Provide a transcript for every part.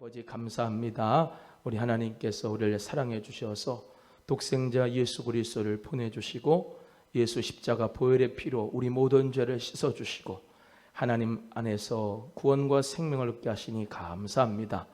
아버지 감사합니다. 우리 하나님께서 우리를 사랑해 주셔서 독생자 예수 그리스도를 보내주시고 예수 십자가 보혈의 피로 우리 모든 죄를 씻어주시고 하나님 안에서 구원과 생명을 얻게 하시니 감사합니다.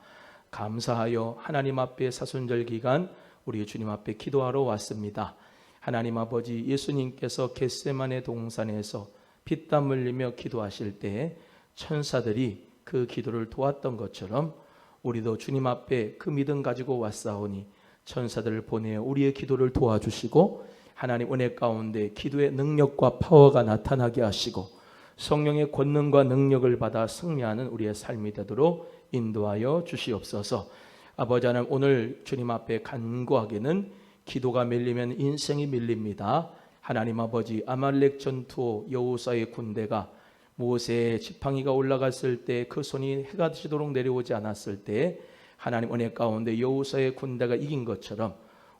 감사하여 하나님 앞에 사순절 기간 우리 주님 앞에 기도하러 왔습니다. 하나님 아버지, 예수님께서 겟세마네 동산에서 피땀 흘리며 기도하실 때에 천사들이 그 기도를 도왔던 것처럼 우리도 주님 앞에 그 믿음 가지고 왔사오니 천사들을 보내어 우리의 기도를 도와주시고 하나님 은혜 가운데 기도의 능력과 파워가 나타나게 하시고 성령의 권능과 능력을 받아 승리하는 우리의 삶이 되도록 인도하여 주시옵소서. 아버지 하나님, 오늘 주님 앞에 간구하기는 기도가 밀리면 인생이 밀립니다. 하나님 아버지, 아말렉 전투 여호수아의 군대가 모세의 지팡이가 올라갔을 때 그 손이 해가 지도록 내려오지 않았을 때 하나님 은혜 가운데 여호수아의 군대가 이긴 것처럼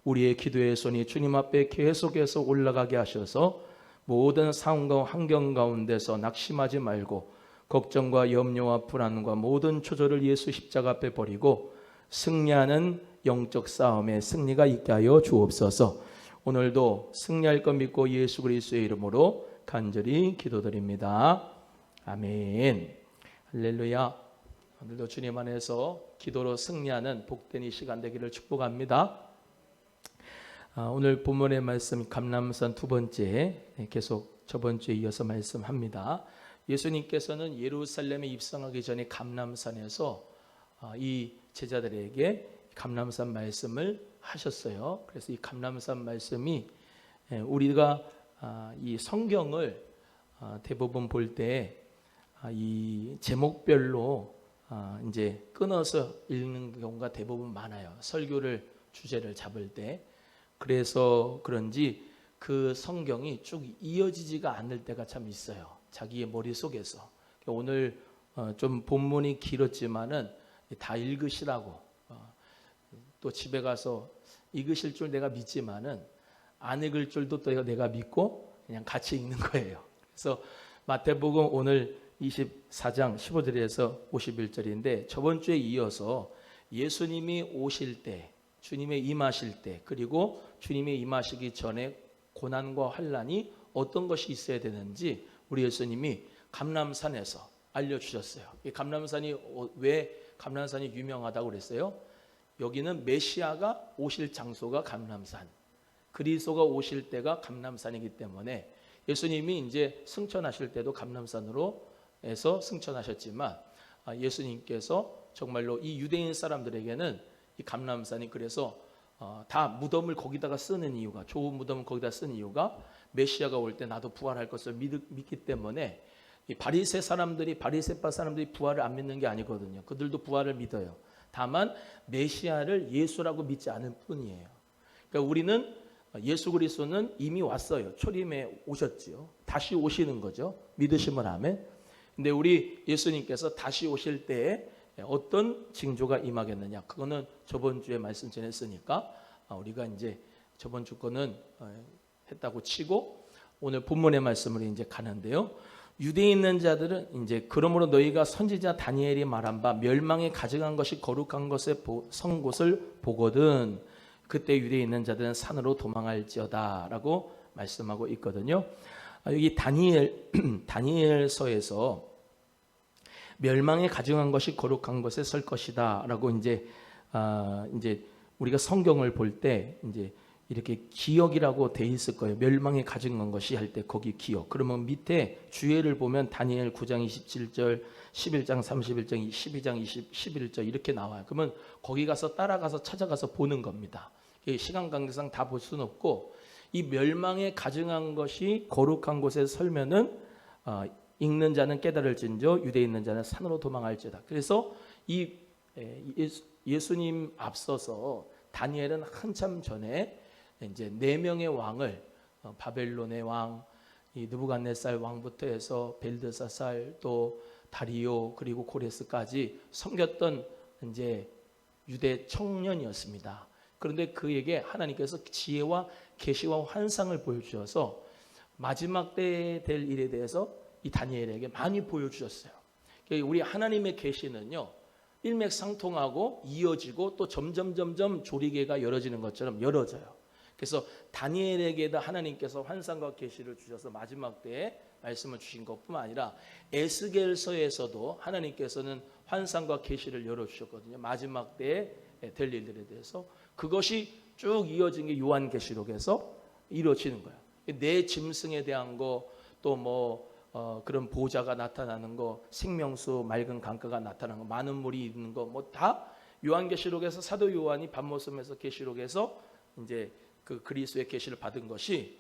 우리의 기도의 손이 주님 앞에 계속해서 올라가게 하셔서 모든 상황과 환경 가운데서 낙심하지 말고 걱정과 염려와 불안과 모든 초조를 예수 십자가 앞에 버리고 승리하는 영적 싸움에 승리가 있게 하여 주옵소서. 오늘도 승리할 것 믿고 예수 그리스도의 이름으로 간절히 기도드립니다. 아멘. 할렐루야. 오늘도 주님 안에서 기도로 승리하는 복된 이 시간 되기를 축복합니다. 오늘 본문의 말씀 감람산 두 번째, 계속 저번 주에 이어서 말씀합니다. 예수님께서는 예루살렘에 입성하기 전에 감람산에서 이 제자들에게 감람산 말씀을 하셨어요. 그래서 이 감람산 말씀이 우리가 이 성경을 대부분 볼 때 이 제목별로 이제 끊어서 읽는 경우가 대부분 많아요. 설교를 주제를 잡을 때. 그래서 그런지 그 성경이 쭉 이어지지가 않을 때가 참 있어요. 자기의 머릿속에서. 오늘 좀 본문이 길었지만은 다 읽으시라고, 또 집에 가서 읽으실 줄 내가 믿지만은 안 읽을 줄도 또 내가 믿고 그냥 같이 읽는 거예요. 그래서 마태복음 오늘 24장 15절에서 51절인데 저번 주에 이어서 예수님이 오실 때, 주님의 임하실 때, 그리고 주님의 임하시기 전에 고난과 환난이 어떤 것이 있어야 되는지 우리 예수님이 감람산에서 알려주셨어요. 이 감람산이 왜 감람산이 유명하다고 그랬어요? 여기는 메시아가 오실 장소가 감람산, 그리스도가 오실 때가 감람산이기 때문에 예수님이 이제 승천하실 때도 감람산으로 해서 승천하셨지만 예수님께서 정말로 이 유대인 사람들에게는 이 감람산이 그래서 다 무덤을 거기다가 쓰는 이유가, 좋은 무덤을 거기다 쓰는 이유가 메시아가 올 때 나도 부활할 것을 믿기 때문에 이 바리새파 사람들이 부활을 안 믿는 게 아니거든요. 그들도 부활을 믿어요. 다만 메시아를 예수라고 믿지 않을 뿐이에요. 그러니까 우리는 예수 그리스도는 이미 왔어요. 초림에 오셨지요. 다시 오시는 거죠. 믿으시면 아멘. 근데 우리 예수님께서 다시 오실 때에 어떤 징조가 임하겠느냐? 그거는 저번 주에 말씀 전했으니까 우리가 이제 저번 주 거는 했다고 치고 오늘 본문의 말씀으로 이제 가는데요. 유대에 있는 자들은 이제 그러므로 너희가 선지자 다니엘이 말한 바 멸망에 가증한 것이 거룩한 것의 선 곳을 보거든 그때 유대에 있는 자들은 산으로 도망할지어다라고 말씀하고 있거든요. 여기 다니엘서에서 멸망에 가증한 것이 거룩한 것에 설 것이다라고 이제 우리가 성경을 볼 때 이제 이렇게 기억이라고 돼 있을 거예요. 멸망에 가증한 것이 할 때 거기 기억. 그러면 밑에 주예를 보면 다니엘 9장 27절, 11장 31절, 12장 21절 이렇게 나와요. 그러면 거기 가서 따라가서 찾아가서 보는 겁니다. 시간 관계상 다 볼 수는 없고 이 멸망에 가증한 것이 거룩한 곳에 설면은 읽는 자는 깨달을진저 유대에 있는 자는 산으로 도망할지어다. 그래서 이 예수님 앞서서 다니엘은 한참 전에 이제 4명의 왕을 바벨론의 왕, 이 느부갓네살 왕부터 해서 벨드사살 또 다리오 그리고 고레스까지 섬겼던 이제 유대 청년이었습니다. 그런데 그에게 하나님께서 지혜와 계시와 환상을 보여주셔서 마지막 때에 될 일에 대해서 이 다니엘에게 많이 보여주셨어요. 우리 하나님의 계시는요 일맥상통하고 이어지고 또 점점 조리개가 열어지는 것처럼 열어져요. 그래서 다니엘에게도 하나님께서 환상과 계시를 주셔서 마지막 때에 말씀을 주신 것뿐만 아니라 에스겔서에서도 하나님께서는 환상과 계시를 열어주셨거든요. 마지막 때에 될 일들에 대해서. 그것이 쭉 이어진 게 요한계시록에서 이루어지는 거예요. 내 짐승에 대한 거, 또 그런 보좌가 나타나는 거, 생명수 맑은 강가가 나타나는 거, 많은 물이 있는 거, 다 요한계시록에서 사도 요한이 밤모섬에서 계시록에서 이제 그 그리스도의 계시를 받은 것이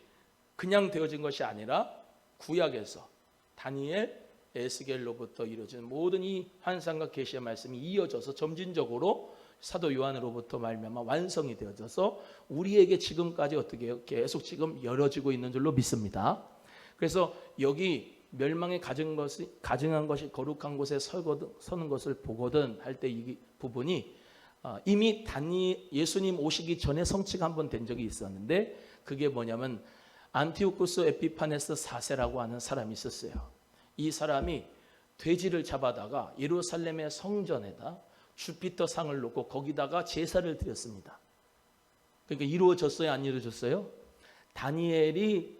그냥 되어진 것이 아니라 구약에서 다니엘, 에스겔로부터 이루어진 모든 이 환상과 계시의 말씀이 이어져서 점진적으로 사도 요한으로부터 말미암아 완성이 되어져서 우리에게 지금까지 어떻게 해요? 계속 지금 열어지고 있는 줄로 믿습니다. 그래서 여기 멸망에 가증한 것이 거룩한 곳에 서는 것을 보거든 할 때 이 부분이 이미 예수님 오시기 전에 성취가 한 번 된 적이 있었는데, 그게 뭐냐면 안티오쿠스 에피파네스 4세라고 하는 사람이 있었어요. 이 사람이 돼지를 잡아다가 예루살렘의 성전에다 주피터 상을 놓고 거기다가 제사를 드렸습니다. 그러니까 이루어졌어요, 안 이루어졌어요? 다니엘이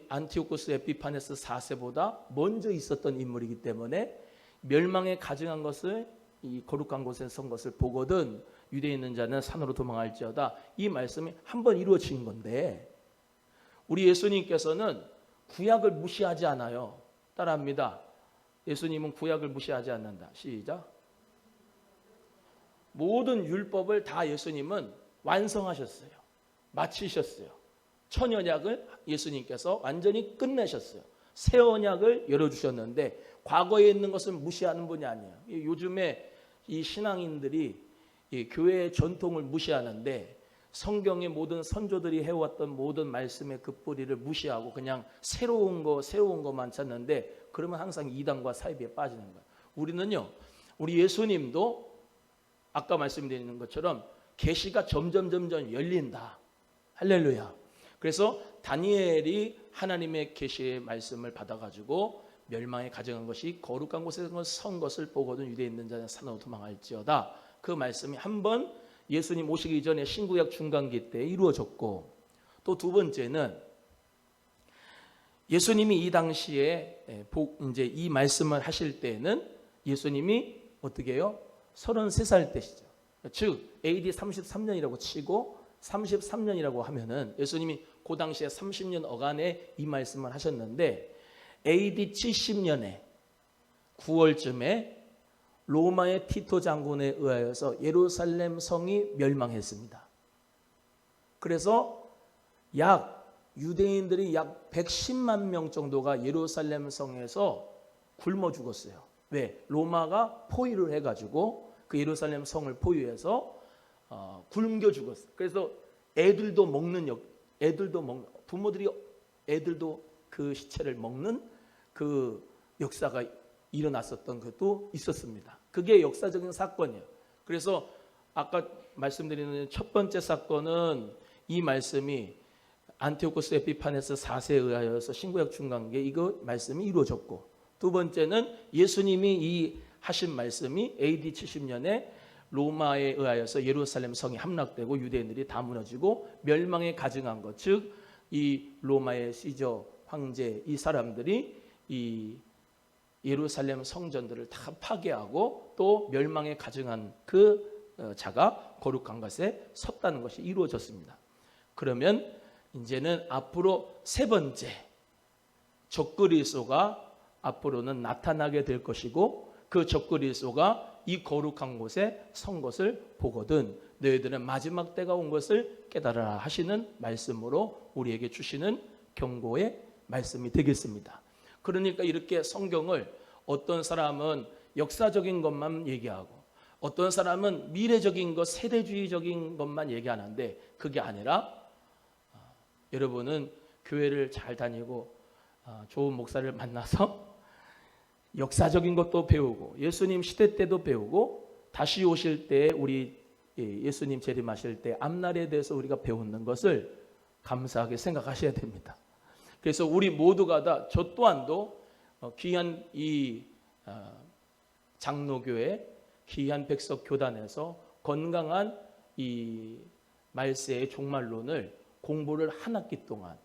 안티오쿠스 에피파네스 4세보다 먼저 있었던 인물이기 때문에 멸망에 가증한 것을, 이 거룩한 곳에 선 것을 보거든 유대에 있는 자는 산으로 도망할지어다, 이 말씀이 한번 이루어진 건데, 우리 예수님께서는 구약을 무시하지 않아요. 따라합니다. 예수님은 구약을 무시하지 않는다. 시작. 모든 율법을 다 예수님은 완성하셨어요. 마치셨어요. 천연약을 예수님께서 완전히 끝내셨어요. 새 언약을 열어주셨는데 과거에 있는 것을 무시하는 분이 아니에요. 요즘에 이 신앙인들이 이 교회의 전통을 무시하는데 성경의 모든 선조들이 해왔던 모든 말씀의 그 뿌리를 무시하고 그냥 새로운 것만 찾는데, 그러면 항상 이단과 사이비에 빠지는 거예요. 우리는요, 우리 예수님도 아까 말씀드리는 것처럼 계시가 점점 열린다. 할렐루야. 그래서 다니엘이 하나님의 계시의 말씀을 받아가지고 멸망에 가증한 것이 거룩한 곳에 선 것을 보거든 유대에 있는 자는 산으로 도망할지어다. 그 말씀이 한번 예수님 오시기 전에 신구약 중간기 때 이루어졌고, 또 두 번째는 예수님이 이 당시에 이제 이 말씀을 하실 때는 예수님이 어떻게 해요? 33살 때시죠. 즉 AD 33년이라고 치고 33년이라고 하면은 예수님이 그 당시에 30년 어간에 이 말씀을 하셨는데, AD 70년에 9월쯤에 로마의 티토 장군에 의하여서 예루살렘 성이 멸망했습니다. 그래서 유대인들이 약 110만 명 정도가 예루살렘 성에서 굶어 죽었어요. 왜? 로마가 포위를 해가지고 그 예루살렘 성을 포위해서 굶겨 죽었어요. 그래서 부모들이 애들도 그 시체를 먹는 그 역사가 일어났었던 것도 있었습니다. 그게 역사적인 사건이에요. 그래서 아까 말씀드리는 첫 번째 사건은 이 말씀이 안티오코스 에피파네스 4세에 의하여서 신구약 중간기에 이거 말씀이 이루어졌고, 두 번째는 예수님이 이 하신 말씀이 AD 70년에 로마에 의하여서 예루살렘 성이 함락되고 유대인들이 다 무너지고 멸망에 가증한 것, 즉 이 로마의 시저 황제 이 사람들이 이 예루살렘 성전들을 다 파괴하고 또 멸망에 가증한 그 자가 거룩한 것에 섰다는 것이 이루어졌습니다. 그러면 이제는 앞으로 세 번째 적그리스도가 앞으로는 나타나게 될 것이고, 그 적그리스도가 이 거룩한 곳에 선 것을 보거든 너희들은 마지막 때가 온 것을 깨달아라 하시는 말씀으로 우리에게 주시는 경고의 말씀이 되겠습니다. 그러니까 이렇게 성경을 어떤 사람은 역사적인 것만 얘기하고 어떤 사람은 미래적인 것, 세대주의적인 것만 얘기하는데, 그게 아니라 여러분은 교회를 잘 다니고 좋은 목사를 만나서 역사적인 것도 배우고 예수님 시대 때도 배우고 다시 오실 때 우리 예수님 재림하실 때 앞날에 대해서 우리가 배우는 것을 감사하게 생각하셔야 됩니다. 그래서 우리 모두가 다, 저 또한도 귀한 이 장로교회 귀한 백석 교단에서 건강한 이 말세의 종말론을 공부를 한 학기 동안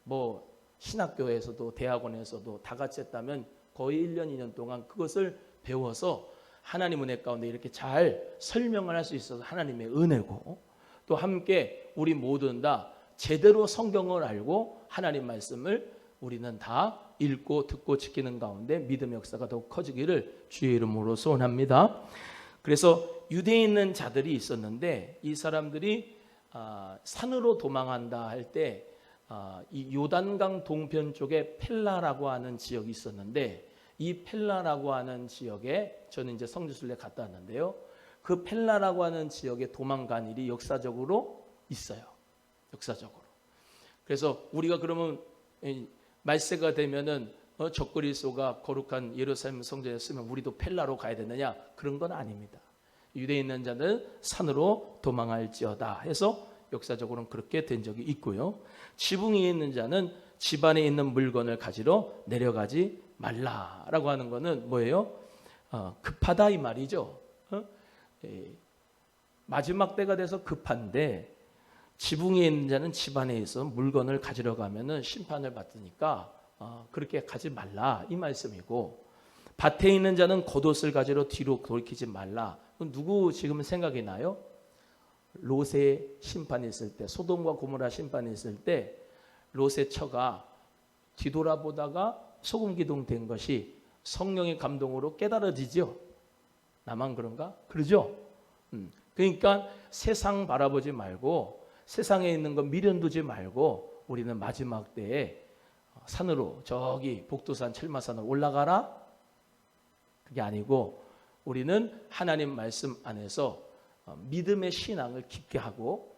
뭐 신학교에서도 대학원에서도 다 같이 했다면 거의 1년 2년 동안 그것을 배워서 하나님 은혜 가운데 이렇게 잘 설명을 할 수 있어서 하나님의 은혜고, 또 함께 우리 모두는 다 제대로 성경을 알고 하나님 말씀을 우리는 다 읽고 듣고 지키는 가운데 믿음의 역사가 더욱 커지기를 주의 이름으로 소원합니다. 그래서 유대에 있는 자들이 있었는데 이 사람들이 산으로 도망한다 할 때 이 요단강 동편 쪽에 펠라라고 하는 지역이 있었는데, 이 펠라라고 하는 지역에 저는 이제 성지순례 갔다 왔는데요. 그 펠라라고 하는 지역에 도망간 일이 역사적으로 있어요. 역사적으로. 그래서 우리가 그러면 말세가 되면은 적그리스도가 거룩한 예루살렘 성전에 쓰면 우리도 펠라로 가야 되느냐? 그런 건 아닙니다. 유대에 있는 자는 산으로 도망할지어다 해서 역사적으로는 그렇게 된 적이 있고요. 지붕 위에 있는 자는 집안에 있는 물건을 가지러 내려가지 말라라고 하는 것은 뭐예요? 급하다 이 말이죠. 마지막 때가 돼서 급한데 지붕 위에 있는 자는 집안에 있어 물건을 가지러 가면은 심판을 받으니까 그렇게 가지 말라 이 말씀이고, 밭에 있는 자는 겉옷을 가지러 뒤로 돌이키지 말라. 누구 지금 생각이 나요? 롯의 심판이 있을 때, 소돔과 고모라 심판이 있을 때 롯의 처가 뒤돌아보다가 소금 기둥 된 것이 성령의 감동으로 깨달아지죠. 나만 그런가? 그러죠. 그러니까 세상 바라보지 말고 세상에 있는 거 미련 두지 말고 우리는 마지막 때에 산으로, 저기 복도산 첼마산으로 올라가라. 그게 아니고 우리는 하나님 말씀 안에서 믿음의 신앙을 깊게 하고,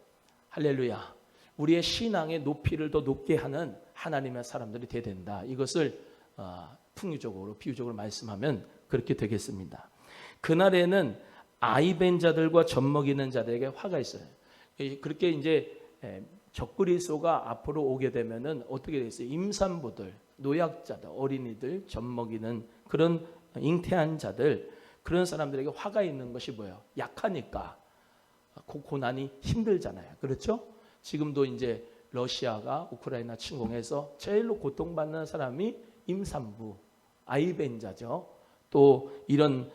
할렐루야, 우리의 신앙의 높이를 더 높게 하는 하나님의 사람들이 되어야 된다. 이것을 풍유적으로 비유적으로 말씀하면 그렇게 되겠습니다. 그날에는 아이벤 자들과 젖먹이는 자들에게 화가 있어요. 그렇게 이제 적그리스도가 앞으로 오게 되면은 어떻게 되겠어요? 임산부들, 노약자들, 어린이들, 젖먹이는 그런 잉태한 자들, 그런 사람들에게 화가 있는 것이 뭐예요? 약하니까 고난이 힘들잖아요. 그렇죠? 지금도 이제 러시아가 우크라이나 침공해서 제일로 고통받는 사람이 임산부, 아이벤자죠. 또 이런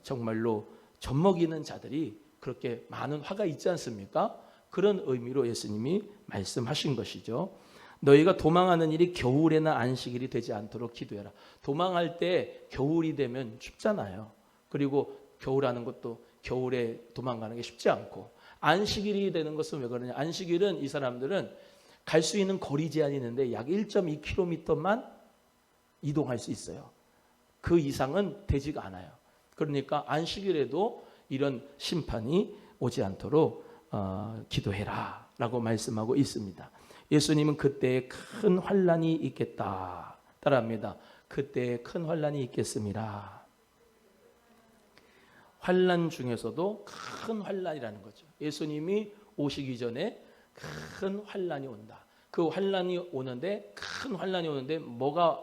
정말로 젖먹이는 자들이 그렇게 많은 화가 있지 않습니까? 그런 의미로 예수님이 말씀하신 것이죠. 너희가 도망하는 일이 겨울에나 안식일이 되지 않도록 기도해라. 도망할 때 겨울이 되면 춥잖아요. 그리고 겨울하는 것도 겨울에 도망가는 게 쉽지 않고, 안식일이 되는 것은 왜 그러냐? 안식일은 이 사람들은 갈 수 있는 거리 제한이 있는데 약 1.2km만 이동할 수 있어요. 그 이상은 되지가 않아요. 그러니까 안식일에도 이런 심판이 오지 않도록 기도해라 라고 말씀하고 있습니다. 예수님은 그때에 큰 환난이 있겠다 따라합니다. 그때에 큰 환난이 있겠습니다. 환난 중에서도 큰 환난이라는 거죠. 예수님이 오시기 전에 큰 환난이 온다. 그 환난이 오는데, 큰 환난이 오는데 뭐가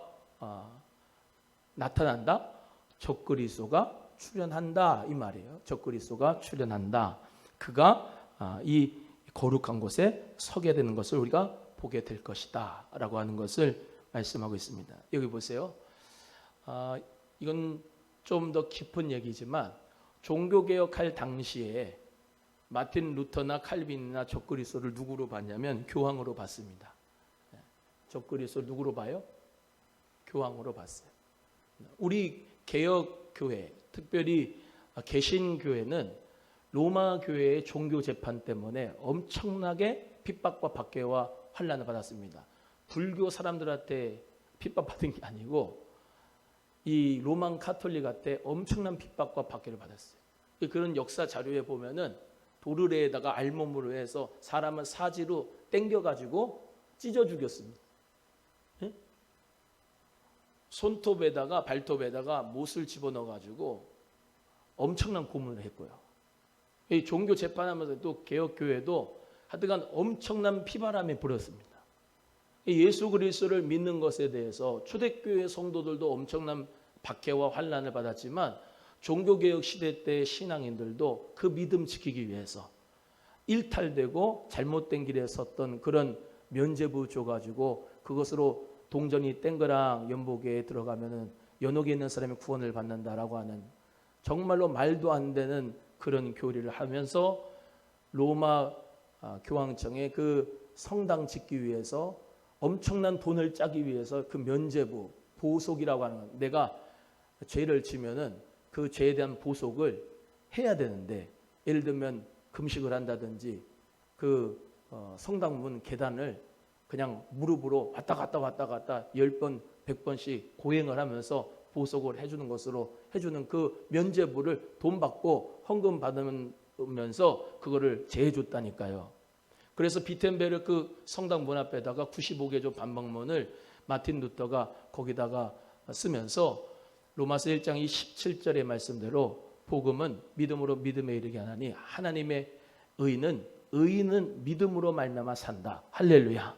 나타난다? 적그리스도가 출현한다 이 말이에요. 적그리스도가 출현한다. 그가 이 거룩한 곳에 서게 되는 것을 우리가 보게 될 것이다 라고 하는 것을 말씀하고 있습니다. 여기 보세요. 이건 좀 더 깊은 얘기지만 종교개혁할 당시에 마틴 루터나 칼빈이나 적그리스도를 누구로 봤냐면 교황으로 봤습니다. 적그리스도를 누구로 봐요? 교황으로 봤어요. 우리 개혁교회, 특별히 개신교회는 로마 교회의 종교 재판 때문에 엄청나게 핍박과 박해와 환난을 받았습니다. 불교 사람들한테 핍박받은 게 아니고 이 로만 카톨릭한테 엄청난 핍박과 박해를 받았어요. 그런 역사 자료에 보면은 도르래에다가 알몸으로 해서 사람을 사지로 땡겨가지고 찢어 죽였습니다. 네? 손톱에다가 발톱에다가 못을 집어넣어가지고 엄청난 고문을 했고요. 이 종교 재판하면서 또 개혁교회도 하여간 엄청난 피바람이 불었습니다. 예수 그리스도를 믿는 것에 대해서 초대교회 성도들도 엄청난 박해와 환난을 받았지만 종교개혁 시대 때 신앙인들도 그 믿음 지키기 위해서 일탈되고 잘못된 길에 섰던 그런 면죄부 줘가지고 그것으로 동전이 땡그랑 연복에 들어가면은 연옥에 있는 사람이 구원을 받는다라고 하는 정말로 말도 안 되는 그런 교리를 하면서 로마 교황청의 그 성당 짓기 위해서 엄청난 돈을 짜기 위해서 그 면죄부, 보속이라고 하는 건 내가 죄를 지면은 그 죄에 대한 보속을 해야 되는데 예를 들면 금식을 한다든지 그 성당문 계단을 그냥 무릎으로 왔다 갔다 10번, 100번씩 고행을 하면서 보속을 해주는 것으로 해주는 그 면죄부를 돈 받고 헌금 받으면서 그거를 제해줬다니까요. 그래서 비텐베르크 성당 문 앞에다가 95개조 반박문을 마틴 루터가 거기다가 쓰면서 로마서 1장 17절의 말씀대로 복음은 믿음으로 믿음에 이르게 하나니 하나님의 의인은 믿음으로 말미암아 산다. 할렐루야.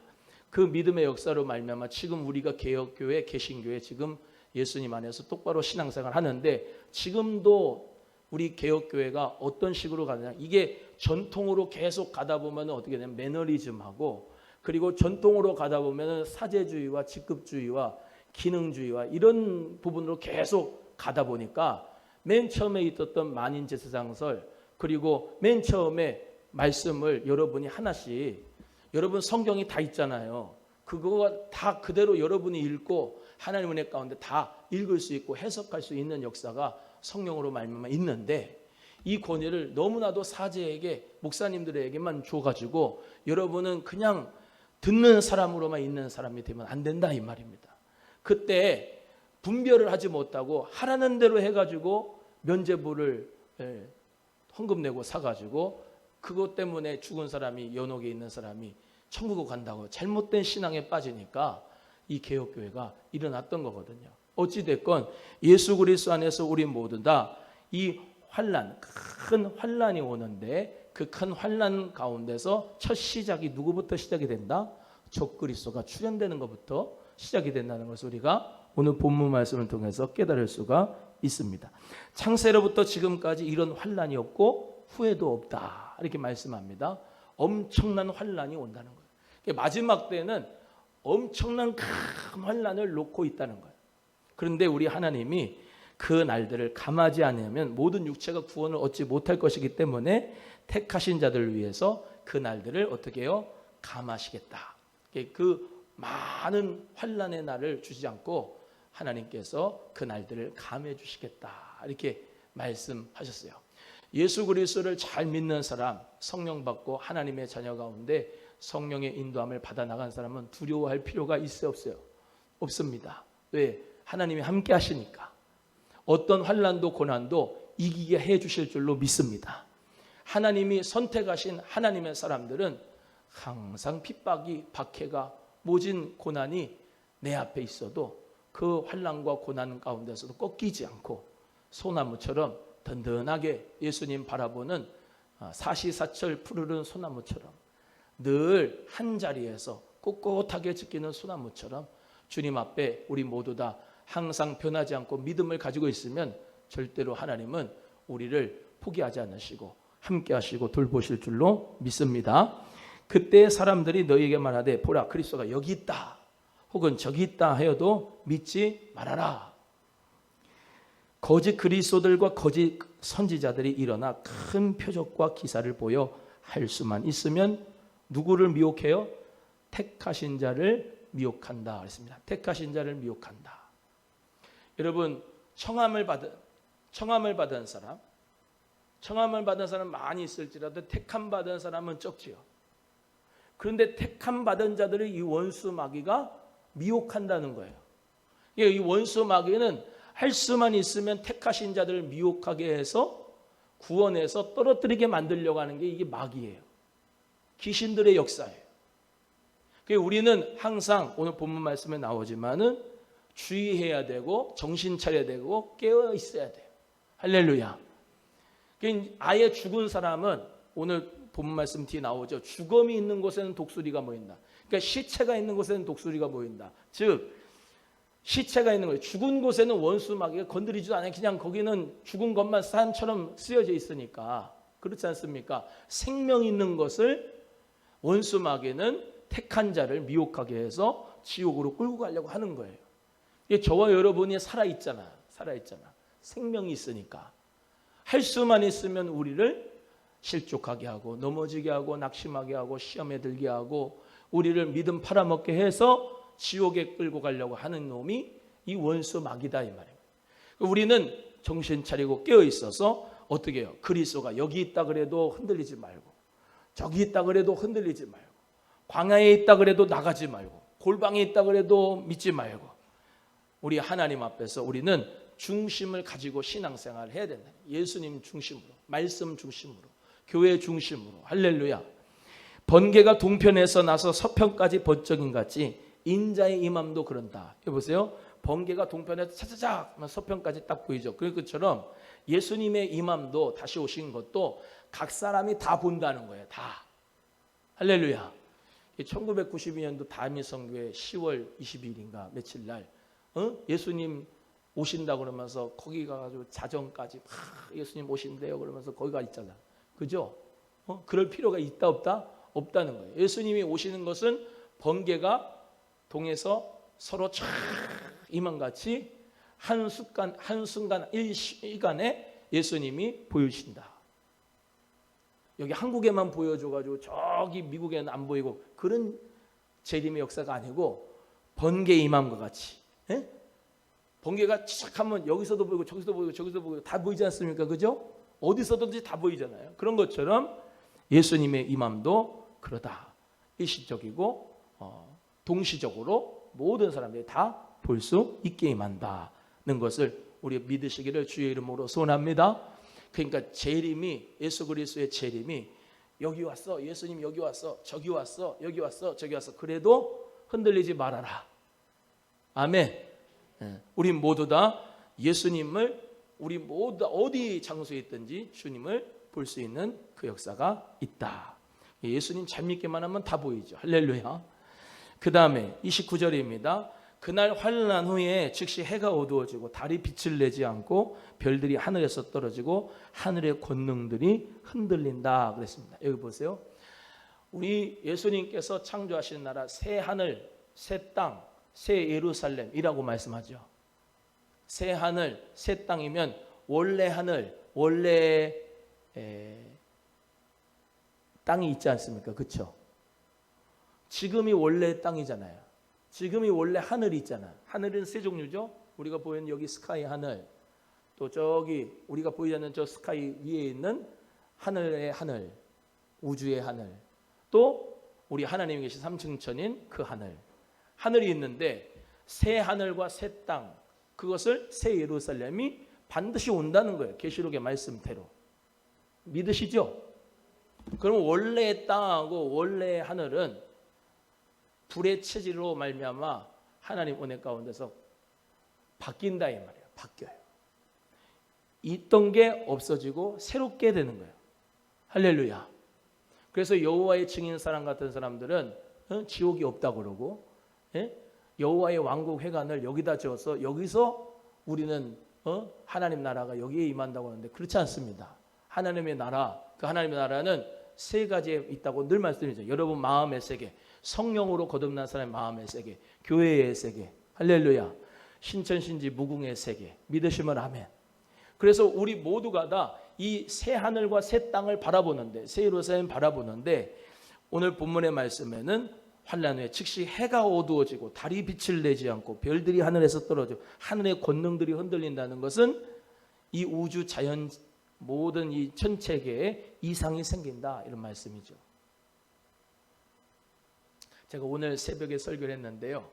그 믿음의 역사로 말미암아 지금 우리가 개혁교회, 개신교회 지금 예수님 안에서 똑바로 신앙생활 하는데 지금도 우리 개혁교회가 어떤 식으로 가느냐. 이게 전통으로 계속 가다 보면 어떻게 되냐면 매너리즘하고 그리고 전통으로 가다 보면 사제주의와 직급주의와 기능주의와 이런 부분으로 계속 가다 보니까 맨 처음에 있었던 만인제사장설 그리고 맨 처음에 말씀을 여러분이 하나씩 여러분 성경이 다 있잖아요. 그거가 다 그대로 여러분이 읽고 하나님 은혜 가운데 다 읽을 수 있고 해석할 수 있는 역사가 성령으로 말미암아 있는데 이 권위를 너무나도 사제에게 목사님들에게만 줘가지고 여러분은 그냥 듣는 사람으로만 있는 사람이 되면 안 된다 이 말입니다. 그때 분별을 하지 못하고 하라는 대로 해가지고 면죄부를 헌금 내고 사가지고 그것 때문에 죽은 사람이 연옥에 있는 사람이 천국을 간다고 잘못된 신앙에 빠지니까 이 개혁교회가 일어났던 거거든요. 어찌됐건 예수 그리스도 안에서 우리 모두 다 이 환난, 큰 환난이 오는데 그 큰 환난 가운데서 첫 시작이 누구부터 시작이 된다? 적그리스도가 출현되는 것부터 시작이 된다는 것을 우리가 오늘 본문 말씀을 통해서 깨달을 수가 있습니다. 창세로부터 지금까지 이런 환난이 없고 후회도 없다 이렇게 말씀합니다. 엄청난 환난이 온다는 거예요. 마지막 때는 엄청난 큰 환난을 놓고 있다는 거예요. 그런데 우리 하나님이 그 날들을 감하지 않으면 모든 육체가 구원을 얻지 못할 것이기 때문에 택하신 자들을 위해서 그 날들을 어떻게 해요? 감하시겠다. 그 많은 환난의 날을 주지 않고 하나님께서 그 날들을 감해 주시겠다 이렇게 말씀하셨어요. 예수 그리스도를 잘 믿는 사람, 성령 받고 하나님의 자녀 가운데 성령의 인도함을 받아 나간 사람은 두려워할 필요가 있어요, 없어요? 없습니다. 왜? 하나님이 함께 하시니까. 어떤 환난도 고난도 이기게 해 주실 줄로 믿습니다. 하나님이 선택하신 하나님의 사람들은 항상 핍박이, 박해가, 모진 고난이 내 앞에 있어도 그 환난과 고난 가운데서도 꺾이지 않고 소나무처럼 든든하게 예수님 바라보는 사시사철 푸르른 소나무처럼 늘 한 자리에서 꼿꼿하게 지키는 소나무처럼 주님 앞에 우리 모두 다 항상 변하지 않고 믿음을 가지고 있으면 절대로 하나님은 우리를 포기하지 않으시고 함께 하시고 돌보실 줄로 믿습니다. 그때 사람들이 너희에게 말하되 보라 그리스도가 여기 있다 혹은 저기 있다 하여도 믿지 말아라. 거짓 그리스도들과 거짓 선지자들이 일어나 큰 표적과 기사를 보여 할 수만 있으면 누구를 미혹해요? 택하신 자를 미혹한다 그랬습니다. 택하신 자를 미혹한다. 여러분 청함을 받은 사람 많이 있을지라도 택함 받은 사람은 적지요. 그런데 택함 받은 자들을 이 원수 마귀가 미혹한다는 거예요. 이 원수 마귀는 할 수만 있으면 택하신 자들을 미혹하게 해서 구원해서 떨어뜨리게 만들려고 하는 게 이게 마귀예요. 귀신들의 역사예요. 우리는 항상 오늘 본문 말씀에 나오지만은 주의해야 되고 정신 차려야 되고 깨어 있어야 돼요. 할렐루야. 아예 죽은 사람은 오늘 본문 말씀 뒤에 나오죠. 죽음이 있는 곳에는 독수리가 모인다. 그러니까 시체가 있는 곳에는 독수리가 모인다. 즉 시체가 있는 거예요. 죽은 곳에는 원수 마귀가 건드리지도 않아요. 그냥 거기는 죽은 것만 산처럼 쓰여져 있으니까. 그렇지 않습니까? 생명 있는 것을 원수 마귀는 택한 자를 미혹하게 해서 지옥으로 끌고 가려고 하는 거예요. 이게 저와 여러분이 살아있잖아. 생명이 있으니까. 할 수만 있으면 우리를 실족하게 하고 넘어지게 하고 낙심하게 하고 시험에 들게 하고 우리를 믿음 팔아먹게 해서 지옥에 끌고 가려고 하는 놈이 이 원수 마귀다 이 말이에요. 우리는 정신 차리고 깨어 있어서 어떻게 해요? 그리스도가 여기 있다 그래도 흔들리지 말고 저기 있다 그래도 흔들리지 말고 광야에 있다 그래도 나가지 말고 골방에 있다 그래도 믿지 말고 우리 하나님 앞에서 우리는 중심을 가지고 신앙생활을 해야 된다. 예수님 중심으로, 말씀 중심으로, 교회 중심으로. 할렐루야. 번개가 동편에서 나서 서편까지 번쩍인 같이 인자의 임함도 그런다. 여보세요. 번개가 동편에서 차차작 서편까지 딱 보이죠. 그것처럼 예수님의 임함도 다시 오신 것도 각 사람이 다 본다는 거예요. 다. 할렐루야. 1992년도 다미성교회 10월 20일인가 며칠 날 예수님 오신다 그러면서 거기 가가지고 자정까지 막 예수님 오신대요 그러면서 거기가 있잖아. 그죠? 그럴 필요가 있다 없다? 없다는 거예요. 예수님이 오시는 것은 번개가 동에서 서로 촥 이만같이 한순간 일시간에 예수님이 보여주신다. 여기 한국에만 보여줘가지고 저기 미국에는 안 보이고 그런 재림의 역사가 아니고 번개 임함과 같이 번개가 시작하면 여기서도 보이고 저기서도 보이고 저기서도 보이고 다 보이지 않습니까? 그죠? 어디서든지 다 보이잖아요. 그런 것처럼 예수님의 임함도 그러다. 일시적이고 동시적으로 모든 사람들이 다 볼 수 있게 임한다는 것을 우리 믿으시기를 주의 이름으로 소원합니다. 그러니까 재림이 예수 그리스도의 재림이 여기 왔어. 예수님 여기 왔어. 저기 왔어. 여기 왔어. 저기 왔어. 그래도 흔들리지 말아라. 아멘. 우리 모두 다 예수님을 우리 모두 다 어디 장소에 있든지 주님을 볼 수 있는 그 역사가 있다. 예수님 잘 믿기만 하면 다 보이죠. 할렐루야. 그 다음에 29절입니다. 그날 환난 후에 즉시 해가 어두워지고 달이 빛을 내지 않고 별들이 하늘에서 떨어지고 하늘의 권능들이 흔들린다 그랬습니다. 여기 보세요. 우리 예수님께서 창조하신 나라 새 하늘, 새 땅, 새 예루살렘이라고 말씀하죠. 새 하늘, 새 땅이면 원래 하늘, 원래 땅이 있지 않습니까? 그렇죠? 지금이 원래 땅이잖아요. 지금이 원래 하늘이 있잖아. 하늘은 세 종류죠. 우리가 보이는 여기 스카이 하늘, 또 저기 우리가 보이지 않는 저 스카이 위에 있는 하늘의 하늘, 우주의 하늘, 또 우리 하나님이 계신 삼층천인 그 하늘. 하늘이 있는데 새 하늘과 새 땅, 그것을 새 예루살렘이 반드시 온다는 거예요. 계시록의 말씀대로. 믿으시죠? 그럼 원래의 땅하고 원래의 하늘은 불의 체질로 말미암아 하나님 은혜 가운데서 바뀐다 이 말이에요. 바뀌어요. 있던 게 없어지고 새롭게 되는 거예요. 할렐루야. 그래서 여호와의 증인 사람 같은 사람들은 지옥이 없다고 그러고 여호와의 왕국 회관을 여기다 지어서 여기서 우리는 하나님 나라가 여기에 임한다고 하는데 그렇지 않습니다. 하나님의 나라, 그 하나님의 나라는 세 가지에 있다고 늘 말씀드리죠. 여러분 마음의 세계, 성령으로 거듭난 사람의 마음의 세계, 교회의 세계, 할렐루야, 신천신지 무궁의 세계, 믿으시면 아멘. 그래서 우리 모두가 다 이 새 하늘과 새 땅을 바라보는데, 새 예루살렘 바라보는데 오늘 본문의 말씀에는 환난 후에 즉시 해가 어두워지고 달이 빛을 내지 않고 별들이 하늘에서 떨어져 하늘의 권능들이 흔들린다는 것은 이 우주 자연 모든 이 천체계에 이상이 생긴다 이런 말씀이죠. 제가 오늘 새벽에 설교를 했는데요.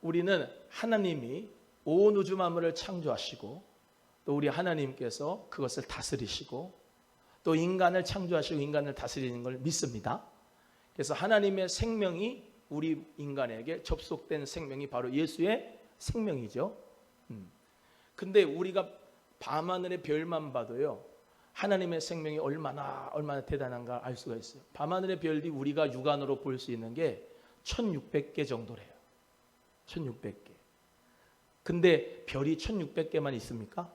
우리는 하나님이 온 우주 만물을 창조하시고 또 우리 하나님께서 그것을 다스리시고 또 인간을 창조하시고 인간을 다스리는 걸 믿습니다. 그래서 하나님의 생명이 우리 인간에게 접속된 생명이 바로 예수의 생명이죠. 근데 우리가 밤하늘의 별만 봐도요, 하나님의 생명이 얼마나 대단한가 알 수가 있어요. 밤하늘의 별이 우리가 육안으로 볼 수 있는 게 1600개 정도래요. 1600개. 근데 별이 1600개만 있습니까?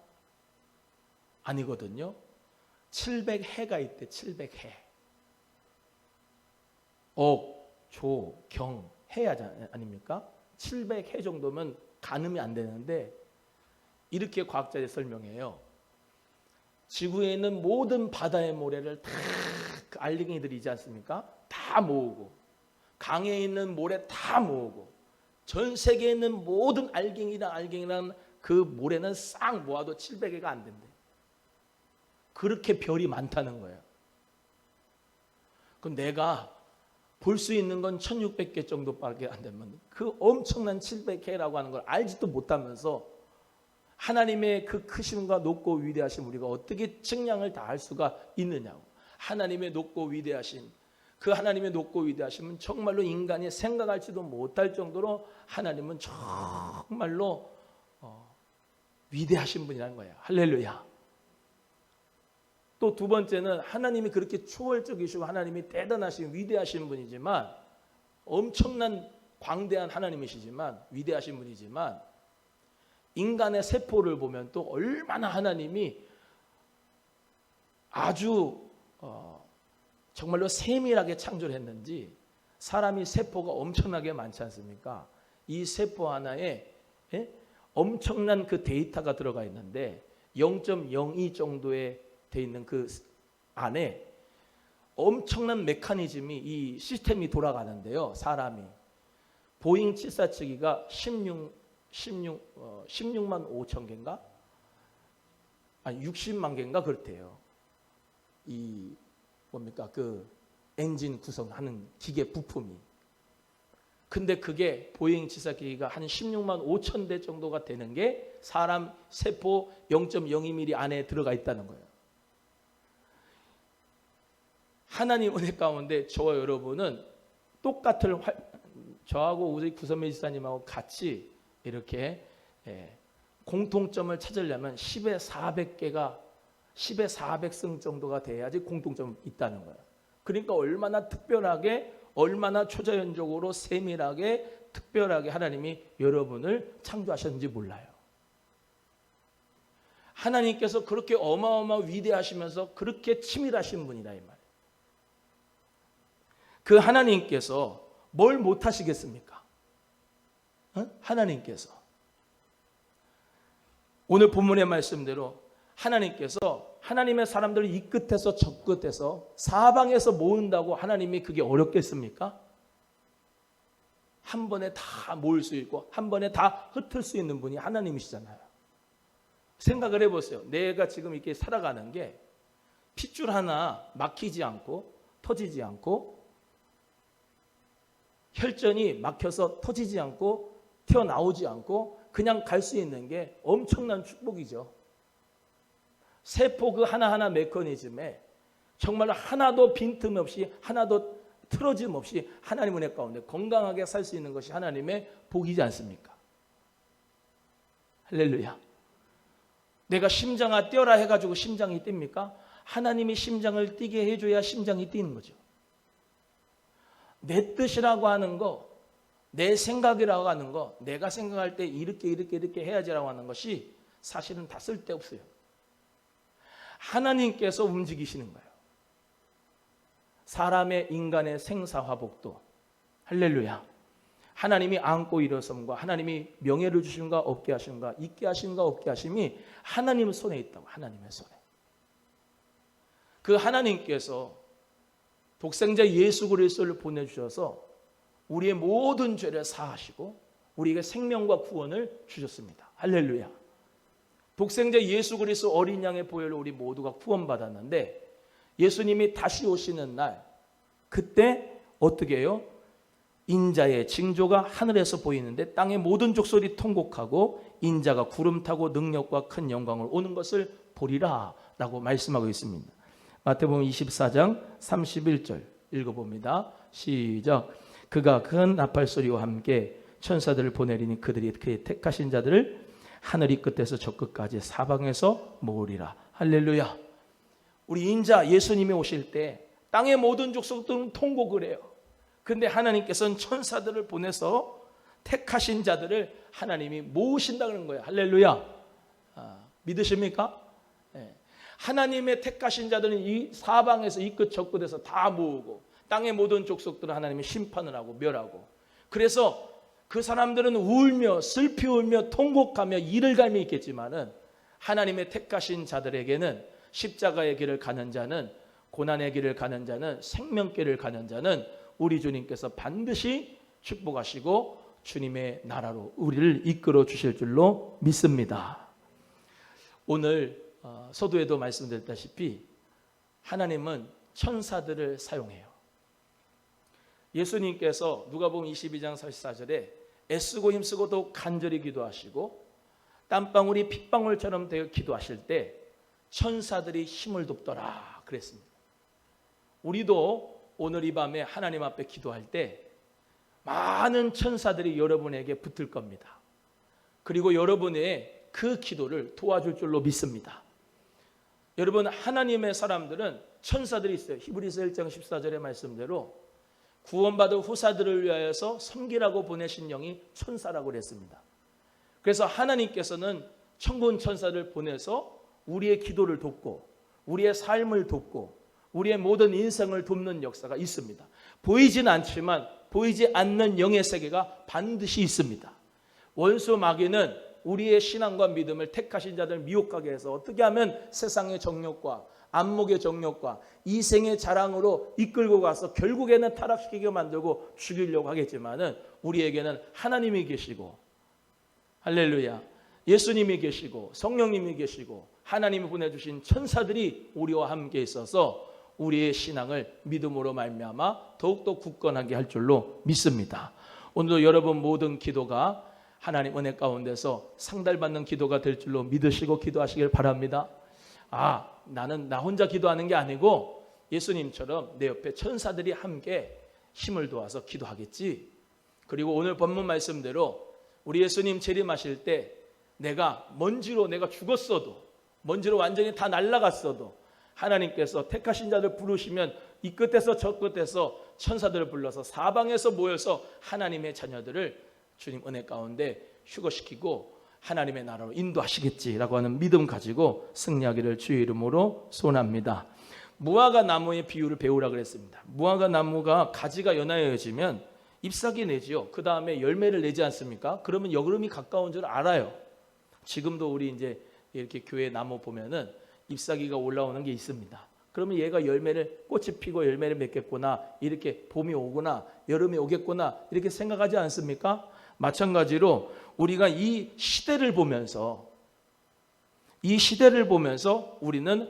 아니거든요. 700해가 있대. 700해. 억, 조, 경, 해 아닙니까? 700해 정도면 가늠이 안 되는데 이렇게 과학자들이 설명해요. 지구에 있는 모든 바다의 모래를 다 그 알갱이들이 있지 않습니까? 다 모으고 강에 있는 모래 다 모으고 전 세계에 있는 모든 알갱이란 그 모래는 싹 모아도 700개가 안 된대. 그렇게 별이 많다는 거예요. 그럼 내가 볼 수 있는 건 1600개 정도밖에 안 되면 그 엄청난 700개라고 하는 걸 알지도 못하면서 하나님의 그 크심과 높고 위대하심 우리가 어떻게 측량을 다 할 수가 있느냐고. 하나님의 높고 위대하심, 그 하나님의 높고 위대하심은 정말로 인간이 생각할지도 못할 정도로 하나님은 정말로 위대하신 분이라는 거예요. 할렐루야. 또 두 번째는 하나님이 그렇게 초월적이시고 하나님이 대단하신 위대하신 분이지만 엄청난 광대한 하나님이시지만 위대하신 분이지만 인간의 세포를 보면 또 얼마나 하나님이 아주 정말로 세밀하게 창조를 했는지 사람이 세포가 엄청나게 많지 않습니까? 이 세포 하나에 엄청난 그 데이터가 들어가 있는데 0.02 정도에 돼 있는 그 안에 엄청난 메커니즘이 이 시스템이 돌아가는데요. 사람이 보잉 747기가 16만 5천 개인가? 아니 60만 개인가 그렇대요. 이 뭡니까? 그 엔진 구성하는 기계 부품이. 근데 그게 보잉 747기가 한 16만 5천 대 정도가 되는 게 사람 세포 0.02mm 안에 들어가 있다는 거예요. 하나님 은혜 가운데 저와 여러분은 똑같은 저하고 우리 구선배 지사님하고 같이 이렇게 공통점을 찾으려면 10에 400개가 10에 400승 정도가 돼야지 공통점이 있다는 거예요. 그러니까 얼마나 특별하게 얼마나 초자연적으로 세밀하게 특별하게 하나님이 여러분을 창조하셨는지 몰라요. 하나님께서 그렇게 어마어마 위대하시면서 그렇게 치밀하신 분이라 이 말이에요. 그 하나님께서 뭘 못하시겠습니까? 하나님께서 오늘 본문의 말씀대로 하나님께서 하나님의 사람들을 이 끝에서 저 끝에서 사방에서 모은다고 하나님이 그게 어렵겠습니까? 한 번에 다 모을 수 있고 한 번에 다 흩을 수 있는 분이 하나님이시잖아요. 생각을 해보세요. 내가 지금 이렇게 살아가는 게 핏줄 하나 막히지 않고 터지지 않고 혈전이 막혀서 터지지 않고 튀어나오지 않고 그냥 갈 수 있는 게 엄청난 축복이죠. 세포 그 하나하나 메커니즘에 정말 하나도 빈틈없이 하나도 틀어짐 없이 하나님 은혜 가운데 건강하게 살 수 있는 것이 하나님의 복이지 않습니까? 할렐루야. 내가 심장아 뛰어라 해가지고 심장이 뜁니까? 하나님이 심장을 뛰게 해줘야 심장이 뛰는 거죠. 내 뜻이라고 하는 거, 내 생각이라고 하는 거, 내가 생각할 때 이렇게 해야지라고 하는 것이 사실은 다 쓸데없어요. 하나님께서 움직이시는 거예요. 사람의 인간의 생사화복도 할렐루야. 하나님이 안고 일어섬과 하나님이 명예를 주심과 없게 하심과 있게 하심과 없게 하심이 하나님 손에 있다고. 하나님의 손에. 그 하나님께서 독생자 예수 그리스도를 보내주셔서 우리의 모든 죄를 사하시고 우리에게 생명과 구원을 주셨습니다. 할렐루야. 독생자 예수 그리스도 어린 양의 보혈로 우리 모두가 구원받았는데 예수님이 다시 오시는 날 그때 어떻게 해요? 인자의 징조가 하늘에서 보이는데 땅의 모든 족속이 통곡하고 인자가 구름 타고 능력과 큰 영광을 오는 것을 보리라 라고 말씀하고 있습니다. 마태복음 24장 31절 읽어봅니다. 시작. 그가 큰 나팔소리와 함께 천사들을 보내리니 그들이 그의 택하신 자들을 하늘이 끝에서 저 끝까지 사방에서 모으리라. 할렐루야. 우리 인자 예수님이 오실 때 땅의 모든 족속들은 통곡을 해요. 근데 하나님께서는 천사들을 보내서 택하신 자들을 하나님이 모으신다는 거예요. 할렐루야. 믿으십니까? 네. 하나님의 택하신 자들은 이 사방에서 이 끝 저 끝에서 다 모으고 땅의 모든 족속들을 하나님이 심판을 하고 멸하고, 그래서 그 사람들은 울며 슬피 울며 통곡하며 이를 갈미 있겠지만은 하나님의 택하신 자들에게는 십자가의 길을 가는 자는, 고난의 길을 가는 자는, 생명길을 가는 자는 우리 주님께서 반드시 축복하시고 주님의 나라로 우리를 이끌어 주실 줄로 믿습니다. 오늘 서두에도 말씀드렸다시피 하나님은 천사들을 사용해요. 예수님께서 누가복음 22장 44절에 애쓰고 힘쓰고도 간절히 기도하시고 땀방울이 핏방울처럼 되어 기도하실 때 천사들이 힘을 돕더라 그랬습니다. 우리도 오늘 이 밤에 하나님 앞에 기도할 때 많은 천사들이 여러분에게 붙을 겁니다. 그리고 여러분의 그 기도를 도와줄 줄로 믿습니다. 여러분, 하나님의 사람들은 천사들이 있어요. 히브리서 1장 14절의 말씀대로 구원받은 후사들을 위하여서 섬기라고 보내신 영이 천사라고 그랬습니다. 그래서 하나님께서는 천군 천사를 보내서 우리의 기도를 돕고 우리의 삶을 돕고 우리의 모든 인생을 돕는 역사가 있습니다. 보이진 않지만 보이지 않는 영의 세계가 반드시 있습니다. 원수 마귀는 우리의 신앙과 믿음을 택하신 자들 미혹하게 해서 어떻게 하면 세상의 정욕과 안목의 정욕과 이생의 자랑으로 이끌고 가서 결국에는 타락시키게 만들고 죽이려고 하겠지만은 우리에게는 하나님이 계시고, 할렐루야, 예수님이 계시고 성령님이 계시고 하나님이 보내주신 천사들이 우리와 함께 있어서 우리의 신앙을 믿음으로 말미암아 더욱더 굳건하게 할 줄로 믿습니다. 오늘도 여러분 모든 기도가 하나님 은혜 가운데서 상달받는 기도가 될 줄로 믿으시고 기도하시길 바랍니다. 나는 나 혼자 기도하는 게 아니고 예수님처럼 내 옆에 천사들이 함께 힘을 도와서 기도하겠지. 그리고 오늘 본문 말씀대로 우리 예수님 재림하실 때 내가 죽었어도, 먼지로 완전히 다 날아갔어도 하나님께서 택하신 자들 부르시면 이 끝에서 저 끝에서 천사들을 불러서 사방에서 모여서 하나님의 자녀들을 주님 은혜 가운데 휴거시키고 하나님의 나라로 인도하시겠지라고 하는 믿음 가지고 승리하기를 주의 이름으로 소원합니다. 무화과 나무의 비유를 배우라 그랬습니다. 무화과 나무가 가지가 연하여지면 잎사귀 내지요. 그 다음에 열매를 내지 않습니까? 그러면 여름이 가까운 줄 알아요. 지금도 우리 이제 이렇게 교회 나무 보면은 잎사귀가 올라오는 게 있습니다. 그러면 얘가 꽃이 피고 열매를 맺겠구나, 이렇게 봄이 오구나, 여름이 오겠구나, 이렇게 생각하지 않습니까? 마찬가지로 우리가 이 시대를 보면서 우리는